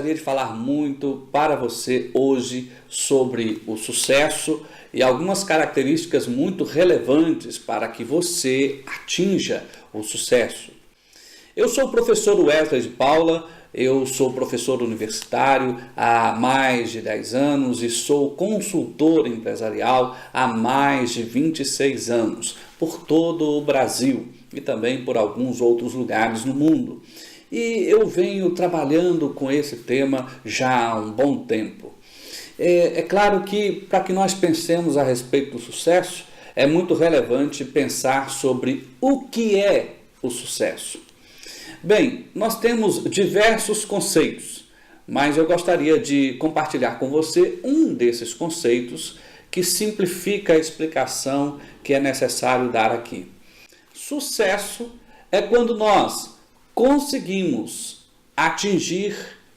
gostaria de falar muito para você hoje sobre o sucesso e algumas características muito relevantes para que você atinja o sucesso. Eu sou o professor Wesley de Paula, eu sou professor universitário há mais de 10 anos e sou consultor empresarial há mais de 26 anos, por todo o Brasil e também por alguns outros lugares no mundo. E eu venho trabalhando com esse tema já há um bom tempo. É claro que para que nós pensemos a respeito do sucesso, é muito relevante pensar sobre o que é o sucesso. Bem, nós temos diversos conceitos, mas eu gostaria de compartilhar com você um desses conceitos que simplifica a explicação que é necessário dar aqui. Sucesso é quando nós conseguimos atingir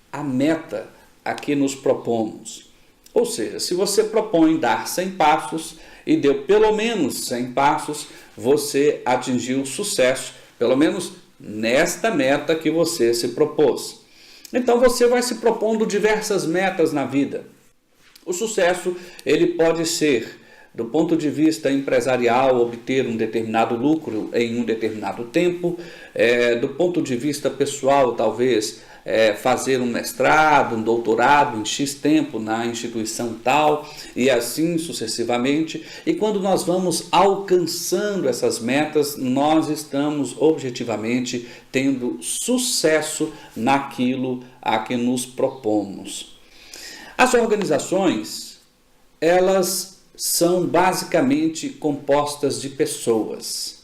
a meta a que nos propomos. Ou seja, se você propõe dar 100 passos e deu pelo menos 100 passos, você atingiu sucesso, pelo menos nesta meta que você se propôs. Então você vai se propondo diversas metas na vida. O sucesso, ele pode ser, do ponto de vista empresarial, obter um determinado lucro em um determinado tempo. Do ponto de vista pessoal, talvez fazer um mestrado, um doutorado em X tempo na instituição tal e assim sucessivamente. E quando nós vamos alcançando essas metas, nós estamos objetivamente tendo sucesso naquilo a que nos propomos. As organizações, elas são basicamente compostas de pessoas.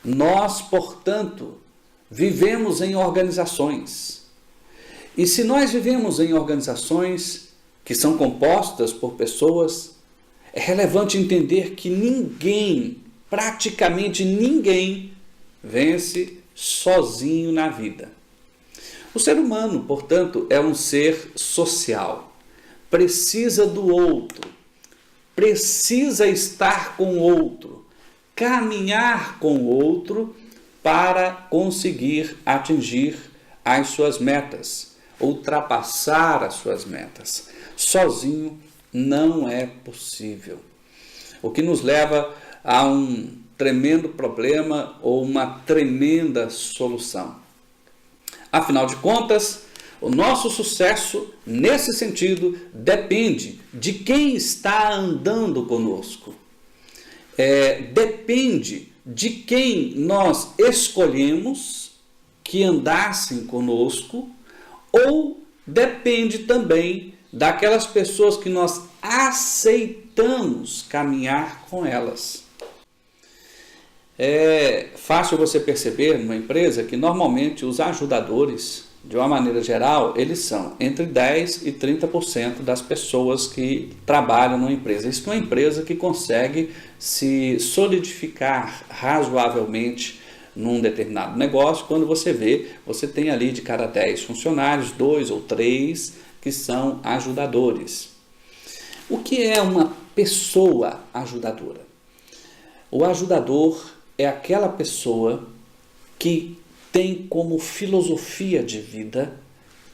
Nós, portanto, vivemos em organizações. E se nós vivemos em organizações que são compostas por pessoas, é relevante entender que ninguém, praticamente ninguém, vence sozinho na vida. O ser humano, portanto, é um ser social. Precisa do outro. Precisa estar com o outro, caminhar com o outro para conseguir atingir as suas metas, ultrapassar as suas metas. Sozinho não é possível. O que nos leva a um tremendo problema ou uma tremenda solução. Afinal de contas, o nosso sucesso, nesse sentido, depende de quem está andando conosco. Depende de quem nós escolhemos que andassem conosco, ou depende também daquelas pessoas que nós aceitamos caminhar com elas. É fácil você perceber numa empresa que normalmente os ajudadores, de uma maneira geral, eles são entre 10% e 30% das pessoas que trabalham numa empresa. Isso é uma empresa que consegue se solidificar razoavelmente num determinado negócio. Quando você vê, você tem ali de cada 10 funcionários, 2 ou 3 que são ajudadores. O que é uma pessoa ajudadora? O ajudador é aquela pessoa que tem como filosofia de vida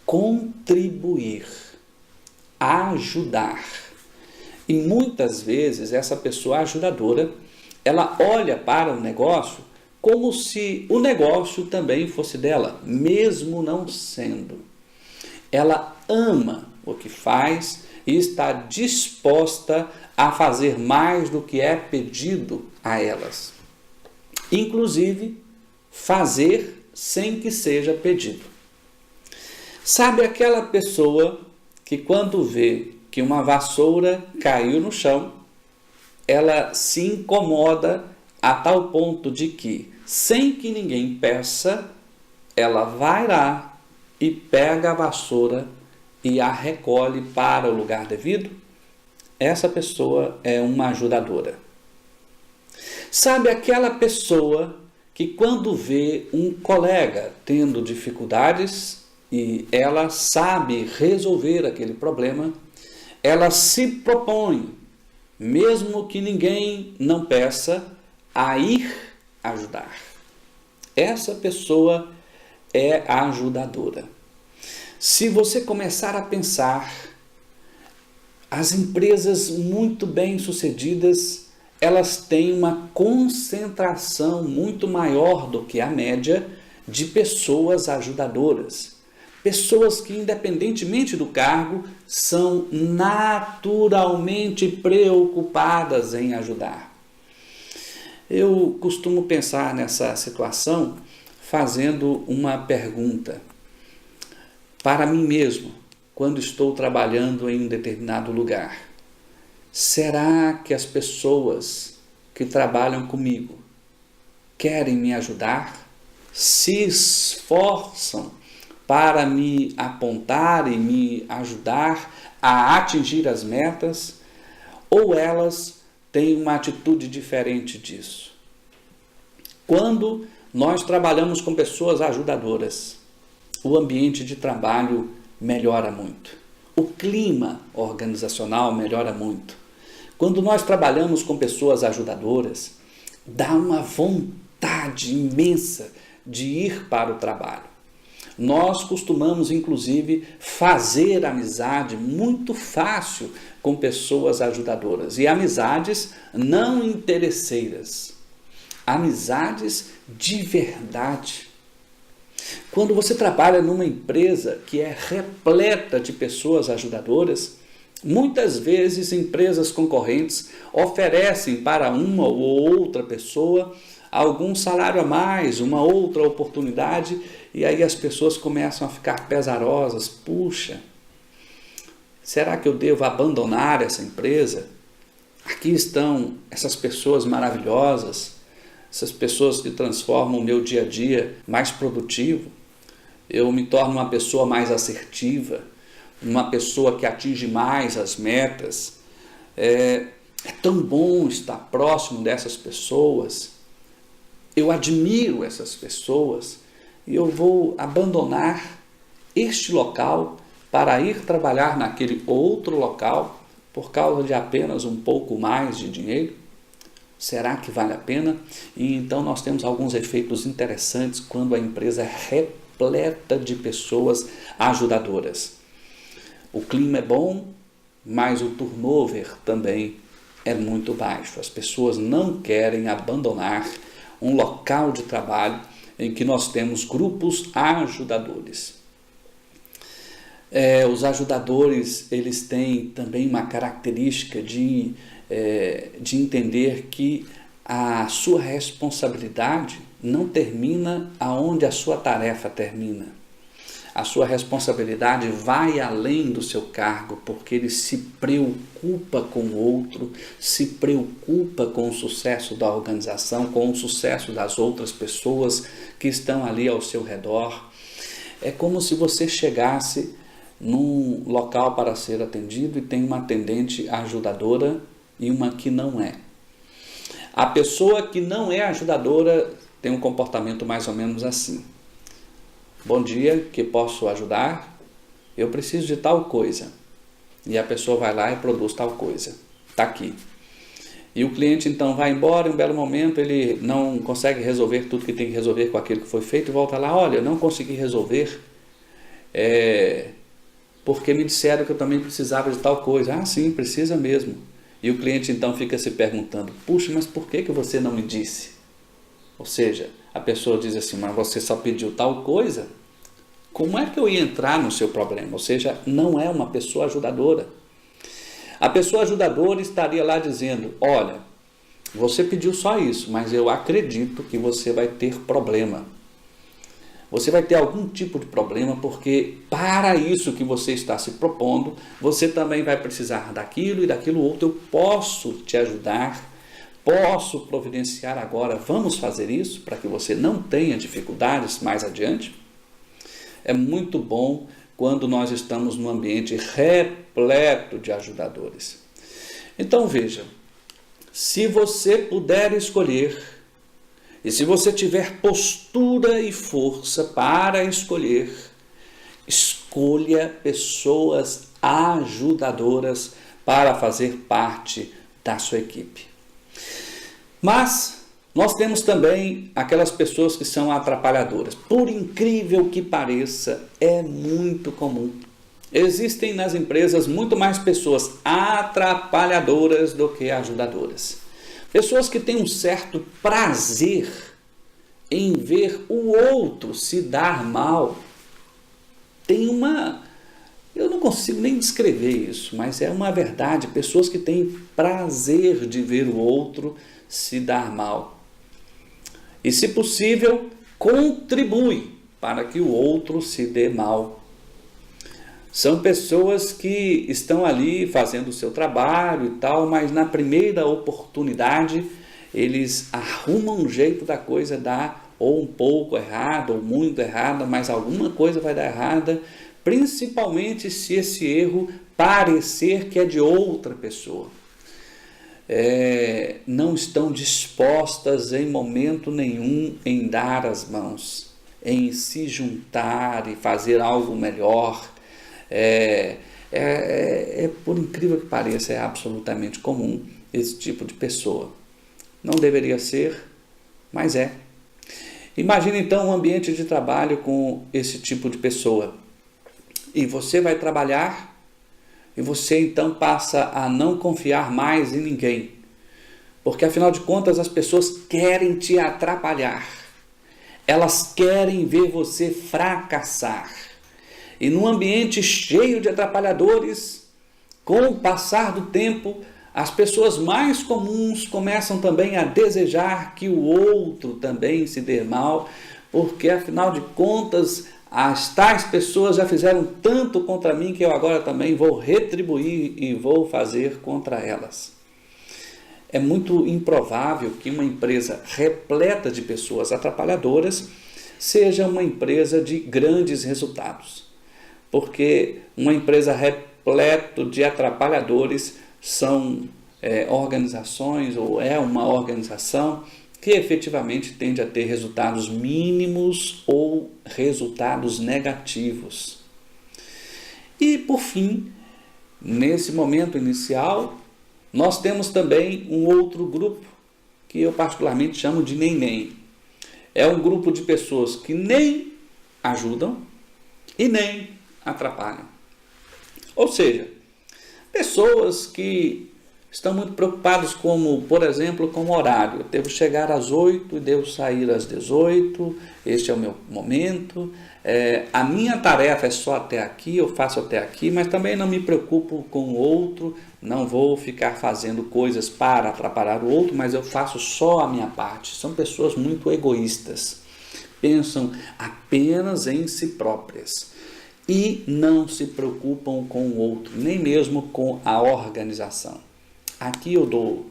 contribuir, ajudar. E muitas vezes essa pessoa ajudadora, ela olha para o negócio como se o negócio também fosse dela, mesmo não sendo. Ela ama o que faz e está disposta a fazer mais do que é pedido a elas. Inclusive, fazer sem que seja pedido. Sabe aquela pessoa que quando vê que uma vassoura caiu no chão, ela se incomoda a tal ponto de que, sem que ninguém peça, ela vai lá e pega a vassoura e a recolhe para o lugar devido? Essa pessoa é uma ajudadora. Sabe aquela pessoa que quando vê um colega tendo dificuldades e ela sabe resolver aquele problema, ela se propõe, mesmo que ninguém não peça, a ir ajudar. Essa pessoa é a ajudadora. Se você começar a pensar, as empresas muito bem-sucedidas, elas têm uma concentração muito maior do que a média de pessoas ajudadoras. Pessoas que, independentemente do cargo, são naturalmente preocupadas em ajudar. Eu costumo pensar nessa situação fazendo uma pergunta para mim mesmo, quando estou trabalhando em um determinado lugar. Será que as pessoas que trabalham comigo querem me ajudar? Se esforçam para me apontar e me ajudar a atingir as metas? Ou elas têm uma atitude diferente disso? Quando nós trabalhamos com pessoas ajudadoras, o ambiente de trabalho melhora muito. O clima organizacional melhora muito. Quando nós trabalhamos com pessoas ajudadoras, dá uma vontade imensa de ir para o trabalho. Nós costumamos, inclusive, fazer amizade muito fácil com pessoas ajudadoras. E amizades não interesseiras. Amizades de verdade. Quando você trabalha numa empresa que é repleta de pessoas ajudadoras, muitas vezes empresas concorrentes oferecem para uma ou outra pessoa algum salário a mais, uma outra oportunidade, e aí as pessoas começam a ficar pesarosas. Puxa, será que eu devo abandonar essa empresa? Aqui estão essas pessoas maravilhosas, essas pessoas que transformam o meu dia a dia mais produtivo. Eu me torno uma pessoa mais assertiva, uma pessoa que atinge mais as metas. É tão bom estar próximo dessas pessoas. Eu admiro essas pessoas e eu vou abandonar este local para ir trabalhar naquele outro local por causa de apenas um pouco mais de dinheiro? Será que vale a pena? E então nós temos alguns efeitos interessantes quando a empresa é repleta de pessoas ajudadoras. O clima é bom, mas o turnover também é muito baixo. As pessoas não querem abandonar um local de trabalho em que nós temos grupos ajudadores. Os ajudadores, eles têm também uma característica de entender que a sua responsabilidade não termina aonde a sua tarefa termina. A sua responsabilidade vai além do seu cargo, porque ele se preocupa com o outro, se preocupa com o sucesso da organização, com o sucesso das outras pessoas que estão ali ao seu redor. É como se você chegasse num local para ser atendido e tem uma atendente ajudadora e uma que não é. A pessoa que não é ajudadora tem um comportamento mais ou menos assim. Bom dia, que posso ajudar? Eu preciso de tal coisa. E a pessoa vai lá e produz tal coisa. Está aqui. E o cliente então vai embora, em um belo momento ele não consegue resolver tudo que tem que resolver com aquilo que foi feito e volta lá, olha, eu não consegui resolver porque me disseram que eu também precisava de tal coisa. Ah, sim, precisa mesmo. E o cliente então fica se perguntando, puxa, mas por que você não me disse? Ou seja, a pessoa diz assim, mas você só pediu tal coisa? Como é que eu ia entrar no seu problema? Ou seja, não é uma pessoa ajudadora. A pessoa ajudadora estaria lá dizendo, olha, você pediu só isso, mas eu acredito que você vai ter problema. Você vai ter algum tipo de problema, porque para isso que você está se propondo, você também vai precisar daquilo e daquilo outro. Eu posso te ajudar, posso providenciar agora, vamos fazer isso para que você não tenha dificuldades mais adiante? É muito bom quando nós estamos num ambiente repleto de ajudadores. Então veja, se você puder escolher, e se você tiver postura e força para escolher, escolha pessoas ajudadoras para fazer parte da sua equipe. Mas, Nós temos também aquelas pessoas que são atrapalhadoras. Por incrível que pareça, é muito comum. Existem nas empresas muito mais pessoas atrapalhadoras do que ajudadoras. Pessoas que têm um certo prazer em ver o outro se dar mal. Eu não consigo nem descrever isso, mas é uma verdade. Pessoas que têm prazer de ver o outro se dar mal. E, se possível, contribui para que o outro se dê mal. São pessoas que estão ali fazendo o seu trabalho e tal, mas na primeira oportunidade eles arrumam um jeito da coisa dar ou um pouco errado ou muito errada, mas alguma coisa vai dar errada, principalmente se esse erro parecer que é de outra pessoa. Não estão dispostas em momento nenhum em dar as mãos, em se juntar e fazer algo melhor. Por incrível que pareça, é absolutamente comum esse tipo de pessoa. Não deveria ser, mas é. Imagine então um ambiente de trabalho com esse tipo de pessoa. E você vai trabalhar e você então passa a não confiar mais em ninguém. Porque afinal de contas as pessoas querem te atrapalhar. Elas querem ver você fracassar. E num ambiente cheio de atrapalhadores, com o passar do tempo, as pessoas mais comuns começam também a desejar que o outro também se dê mal, porque afinal de contas as tais pessoas já fizeram tanto contra mim que eu agora também vou retribuir e vou fazer contra elas. É muito improvável que uma empresa repleta de pessoas atrapalhadoras seja uma empresa de grandes resultados. Porque uma empresa repleta de atrapalhadores são organizações ou é uma organização que efetivamente tende a ter resultados mínimos ou resultados negativos. E, por fim, nesse momento inicial, nós temos também um outro grupo que eu particularmente chamo de nem-nem. É um grupo de pessoas que nem ajudam e nem atrapalham. Ou seja, pessoas que estão muito preocupados por exemplo, com o horário. Eu devo chegar às 8 e devo sair às 18, este é o meu momento. A minha tarefa é só até aqui, eu faço até aqui, mas também não me preocupo com o outro, não vou ficar fazendo coisas para atrapalhar o outro, mas eu faço só a minha parte. São pessoas muito egoístas, pensam apenas em si próprias e não se preocupam com o outro, nem mesmo com a organização. Aqui eu dou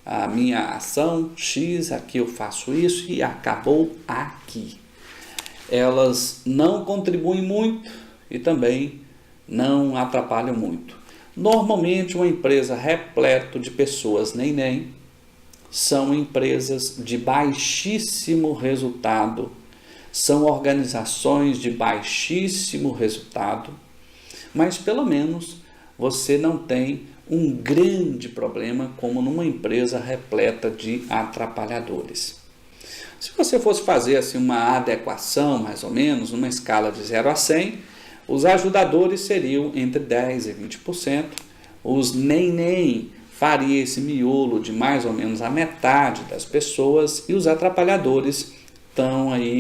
a minha ação X, aqui eu faço isso e acabou aqui. Elas não contribuem muito e também não atrapalham muito. Normalmente uma empresa repleta de pessoas nem são empresas de baixíssimo resultado, são organizações de baixíssimo resultado, mas pelo menos você não tem um grande problema como numa empresa repleta de atrapalhadores. Se você fosse fazer assim uma adequação, mais ou menos, numa escala de 0 a 100, os ajudadores seriam entre 10% e 20%, os nem faria esse miolo de mais ou menos a metade das pessoas e os atrapalhadores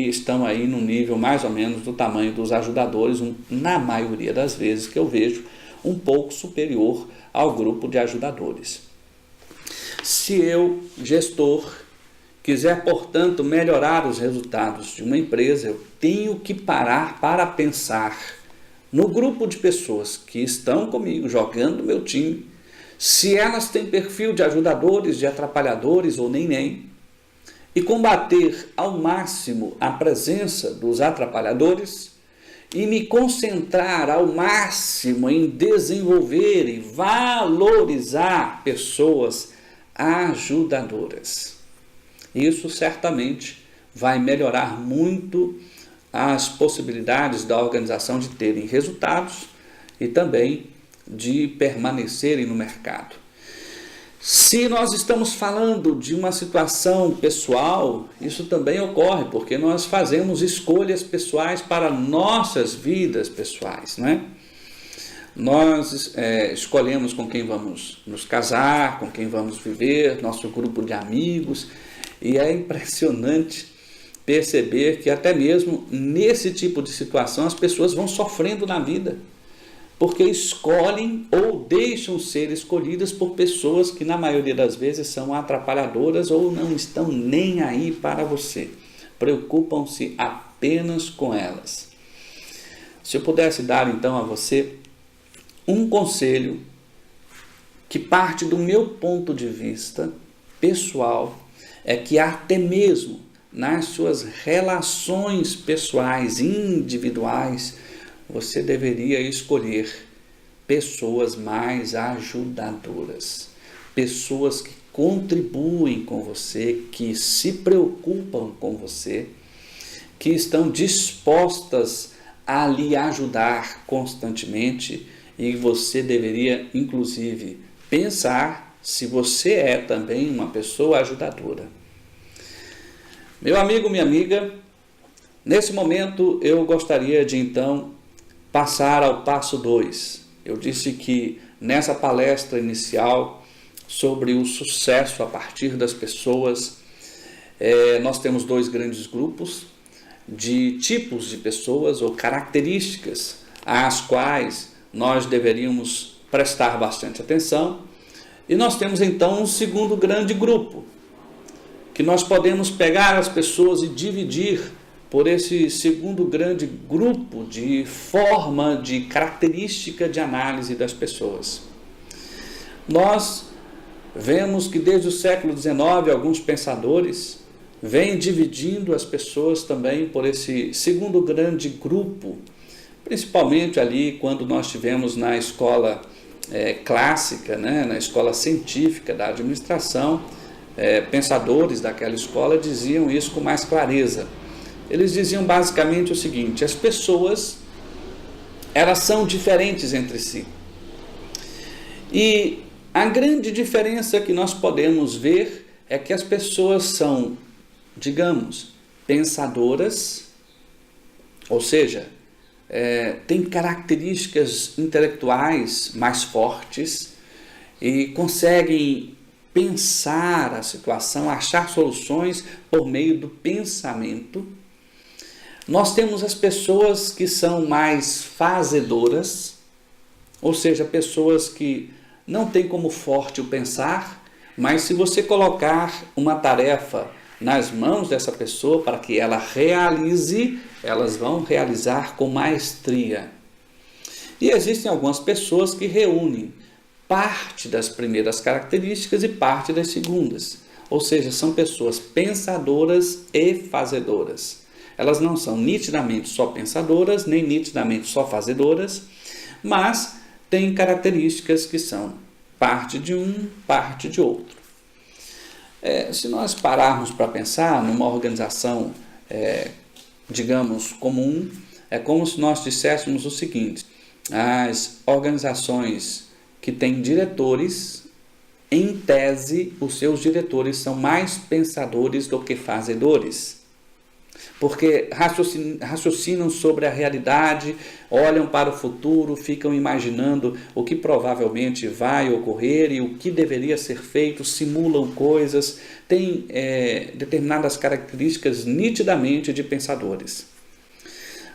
estão aí no nível mais ou menos do tamanho dos ajudadores, na maioria das vezes que eu vejo, um pouco superior ao grupo de ajudadores. Se eu, gestor, quiser, portanto, melhorar os resultados de uma empresa, eu tenho que parar para pensar no grupo de pessoas que estão comigo, jogando meu time, se elas têm perfil de ajudadores, de atrapalhadores ou nem, e combater ao máximo a presença dos atrapalhadores, e me concentrar ao máximo em desenvolver e valorizar pessoas ajudadoras. Isso certamente vai melhorar muito as possibilidades da organização de terem resultados e também de permanecerem no mercado. Se nós estamos falando de uma situação pessoal, isso também ocorre, porque nós fazemos escolhas pessoais para nossas vidas pessoais, né? Nós escolhemos com quem vamos nos casar, com quem vamos viver, nosso grupo de amigos, e é impressionante perceber que até mesmo nesse tipo de situação as pessoas vão sofrendo na vida, porque escolhem ou deixam ser escolhidas por pessoas que na maioria das vezes são atrapalhadoras ou não estão nem aí para você, preocupam-se apenas com elas. Se eu pudesse dar então a você um conselho que parte do meu ponto de vista pessoal, é que até mesmo nas suas relações pessoais, individuais, você deveria escolher pessoas mais ajudadoras, pessoas que contribuem com você, que se preocupam com você, que estão dispostas a lhe ajudar constantemente, e você deveria, inclusive, pensar se você é também uma pessoa ajudadora. Meu amigo, minha amiga, nesse momento eu gostaria de então passar ao passo 2. Eu disse que nessa palestra inicial sobre o sucesso a partir das pessoas, nós temos 2 grandes grupos de tipos de pessoas ou características às quais nós deveríamos prestar bastante atenção. E nós temos então um segundo grande grupo, que nós podemos pegar as pessoas e dividir por esse segundo grande grupo de forma, de característica de análise das pessoas. Nós vemos que desde o século XIX alguns pensadores vêm dividindo as pessoas também por esse segundo grande grupo, principalmente ali quando nós tivemos na escola clássica, né, na escola científica da administração, pensadores daquela escola diziam isso com mais clareza. Eles diziam basicamente o seguinte: as pessoas, elas são diferentes entre si. E a grande diferença que nós podemos ver é que as pessoas são, digamos, pensadoras, ou seja, têm características intelectuais mais fortes e conseguem pensar a situação, achar soluções por meio do pensamento. Nós temos as pessoas que são mais fazedoras, ou seja, pessoas que não têm como forte o pensar, mas se você colocar uma tarefa nas mãos dessa pessoa para que ela realize, elas vão realizar com maestria. E existem algumas pessoas que reúnem parte das primeiras características e parte das segundas, ou seja, são pessoas pensadoras e fazedoras. Elas não são nitidamente só pensadoras, nem nitidamente só fazedoras, mas têm características que são parte de um, parte de outro. Se nós pararmos para pensar numa organização, digamos, comum, é como se nós disséssemos o seguinte: as organizações que têm diretores, em tese, os seus diretores são mais pensadores do que fazedores, porque raciocinam sobre a realidade, olham para o futuro, ficam imaginando o que provavelmente vai ocorrer e o que deveria ser feito, simulam coisas, têm determinadas características nitidamente de pensadores.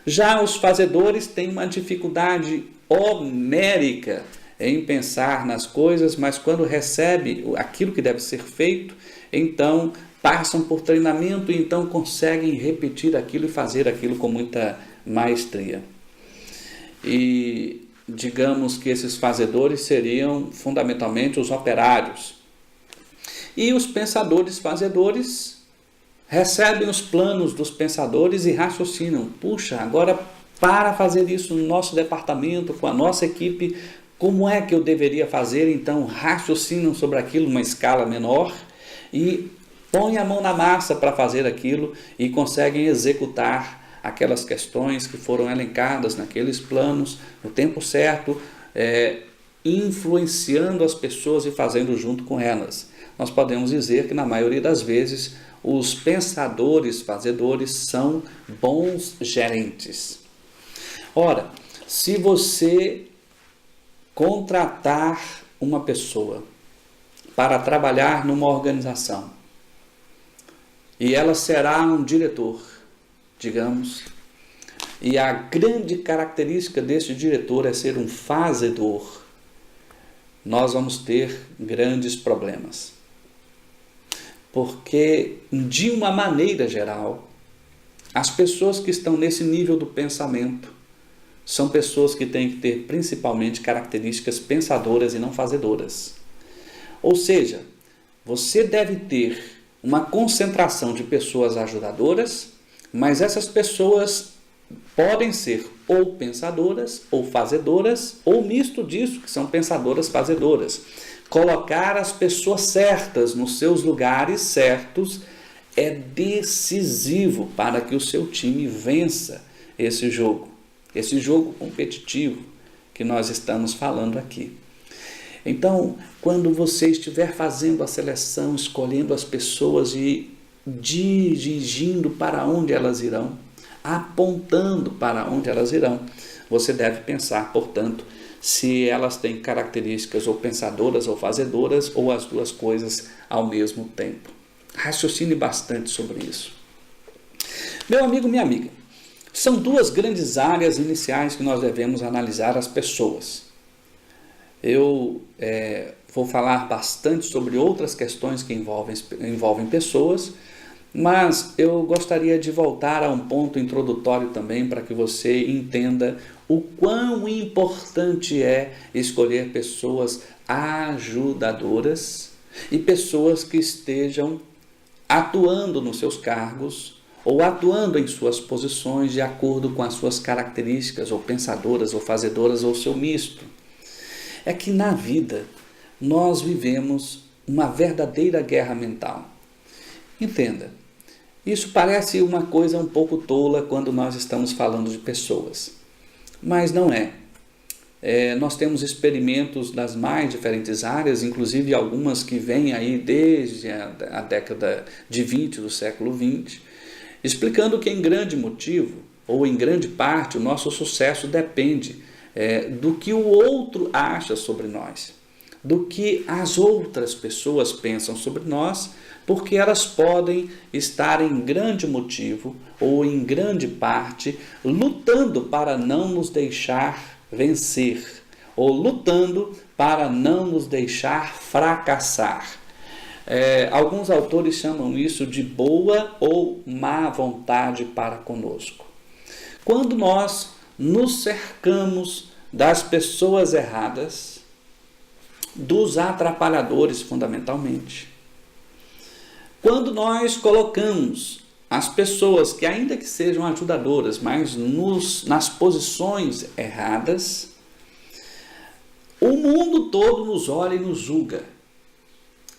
Já os fazedores têm uma dificuldade homérica em pensar nas coisas, mas quando recebe aquilo que deve ser feito, então passam por treinamento e então conseguem repetir aquilo e fazer aquilo com muita maestria. E digamos que esses fazedores seriam fundamentalmente os operários. E os pensadores fazedores recebem os planos dos pensadores e raciocinam: puxa, agora para fazer isso no nosso departamento, com a nossa equipe, como é que eu deveria fazer? Então raciocinam sobre aquilo numa escala menor e põem a mão na massa para fazer aquilo e conseguem executar aquelas questões que foram elencadas naqueles planos no tempo certo, influenciando as pessoas e fazendo junto com elas. Nós podemos dizer que na maioria das vezes os pensadores, fazedores são bons gerentes. Ora, se você contratar uma pessoa para trabalhar numa organização e ela será um diretor, digamos, e a grande característica desse diretor é ser um fazedor, nós vamos ter grandes problemas. Porque, de uma maneira geral, as pessoas que estão nesse nível do pensamento são pessoas que têm que ter principalmente características pensadoras e não fazedoras. Ou seja, você deve ter uma concentração de pessoas ajudadoras, mas essas pessoas podem ser ou pensadoras, ou fazedoras, ou misto disso, que são pensadoras, fazedoras. Colocar as pessoas certas nos seus lugares certos é decisivo para que o seu time vença esse jogo competitivo que nós estamos falando aqui. Então, quando você estiver fazendo a seleção, escolhendo as pessoas e dirigindo para onde elas irão, apontando para onde elas irão, você deve pensar, portanto, se elas têm características ou pensadoras ou fazedoras, ou as duas coisas ao mesmo tempo. Raciocine bastante sobre isso. Meu amigo, minha amiga, são duas grandes áreas iniciais que nós devemos analisar as pessoas. Eu vou falar bastante sobre outras questões que envolvem pessoas, mas eu gostaria de voltar a um ponto introdutório também para que você entenda o quão importante é escolher pessoas ajudadoras e pessoas que estejam atuando nos seus cargos ou atuando em suas posições de acordo com as suas características, ou pensadoras, ou fazedoras, ou seu misto. É que na vida nós vivemos uma verdadeira guerra mental. Entenda, isso parece uma coisa um pouco tola quando nós estamos falando de pessoas, mas não é. Nós temos experimentos das mais diferentes áreas, inclusive algumas que vêm aí desde a década de 20 do século 20, explicando que em grande motivo, ou em grande parte, o nosso sucesso depende do que o outro acha sobre nós, do que as outras pessoas pensam sobre nós, porque elas podem estar em grande motivo ou em grande parte lutando para não nos deixar vencer, ou lutando para não nos deixar fracassar. Alguns autores chamam isso de boa ou má vontade para conosco. Quando nós nos cercamos das pessoas erradas, dos atrapalhadores fundamentalmente, quando nós colocamos as pessoas que ainda que sejam ajudadoras, mas nas posições erradas, o mundo todo nos olha e nos julga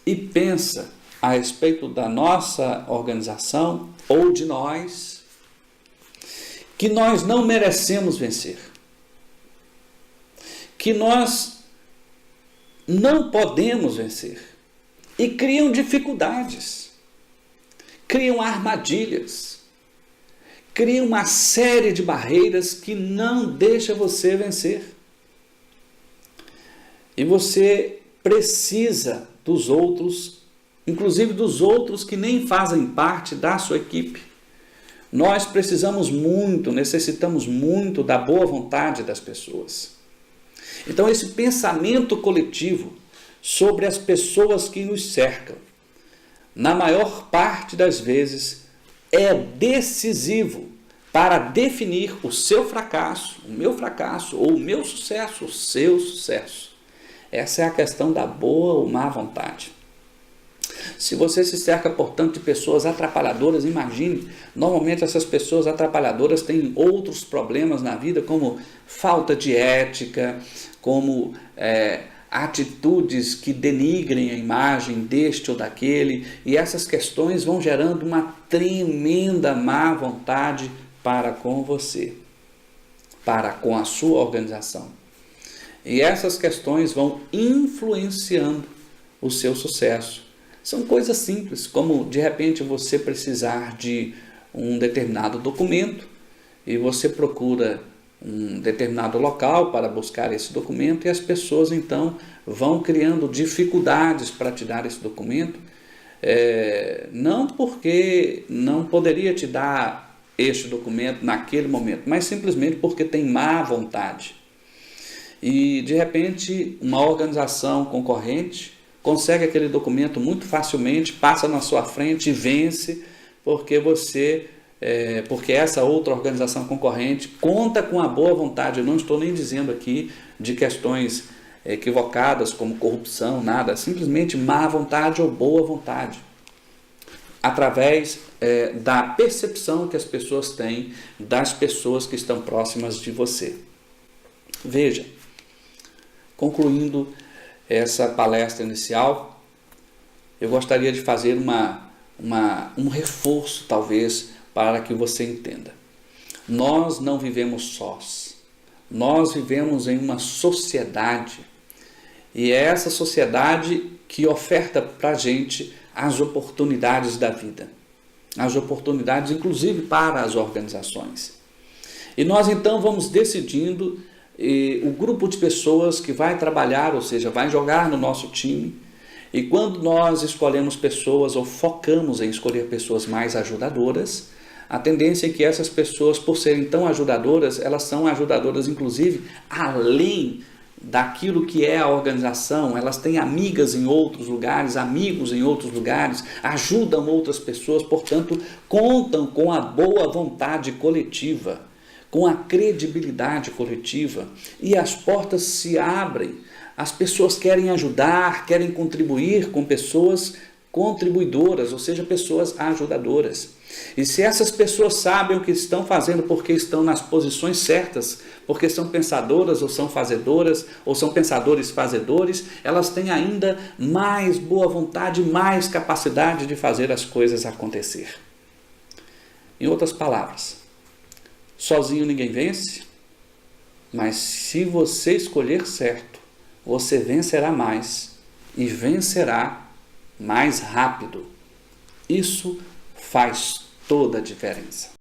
e pensa a respeito da nossa organização ou de nós, que nós não merecemos vencer, que nós não podemos vencer, e criam dificuldades, criam armadilhas, criam uma série de barreiras que não deixa você vencer. E você precisa dos outros, inclusive dos outros que nem fazem parte da sua equipe. Nós necessitamos muito da boa vontade das pessoas. Então, esse pensamento coletivo sobre as pessoas que nos cercam, na maior parte das vezes, é decisivo para definir o seu fracasso, o meu fracasso, ou o meu sucesso, o seu sucesso. Essa é a questão da boa ou má vontade. Se você se cerca, portanto, de pessoas atrapalhadoras, imagine, normalmente essas pessoas atrapalhadoras têm outros problemas na vida, como falta de ética, como atitudes que denigrem a imagem deste ou daquele, e essas questões vão gerando uma tremenda má vontade para com você, para com a sua organização. E essas questões vão influenciando o seu sucesso. São coisas simples, como de repente você precisar de um determinado documento e você procura um determinado local para buscar esse documento e as pessoas então vão criando dificuldades para te dar esse documento, não porque não poderia te dar este documento naquele momento, mas simplesmente porque tem má vontade. E de repente uma organização concorrente consegue aquele documento muito facilmente, passa na sua frente e vence, porque essa outra organização concorrente conta com a boa vontade. Eu não estou nem dizendo aqui de questões equivocadas como corrupção, nada, simplesmente má vontade ou boa vontade, através da percepção que as pessoas têm das pessoas que estão próximas de você. Veja, concluindo essa palestra inicial, eu gostaria de fazer um reforço, talvez, para que você entenda. Nós não vivemos sós, nós vivemos em uma sociedade, e é essa sociedade que oferta para a gente as oportunidades da vida, as oportunidades inclusive para as organizações. E nós então vamos decidindo o grupo de pessoas que vai trabalhar, ou seja, vai jogar no nosso time. E quando nós escolhemos pessoas ou focamos em escolher pessoas mais ajudadoras, a tendência é que essas pessoas, por serem tão ajudadoras, elas são ajudadoras inclusive além daquilo que é a organização. Elas têm amigas em outros lugares, amigos em outros lugares, ajudam outras pessoas, portanto, contam com a boa vontade coletiva, com a credibilidade coletiva, e as portas se abrem. As pessoas querem ajudar, querem contribuir com pessoas contribuidoras, ou seja, pessoas ajudadoras. E se essas pessoas sabem o que estão fazendo porque estão nas posições certas, porque são pensadoras ou são fazedoras, ou são pensadores fazedores, elas têm ainda mais boa vontade, mais capacidade de fazer as coisas acontecer. Em outras palavras, sozinho ninguém vence, mas se você escolher certo, você vencerá mais e vencerá mais rápido. Isso faz toda a diferença.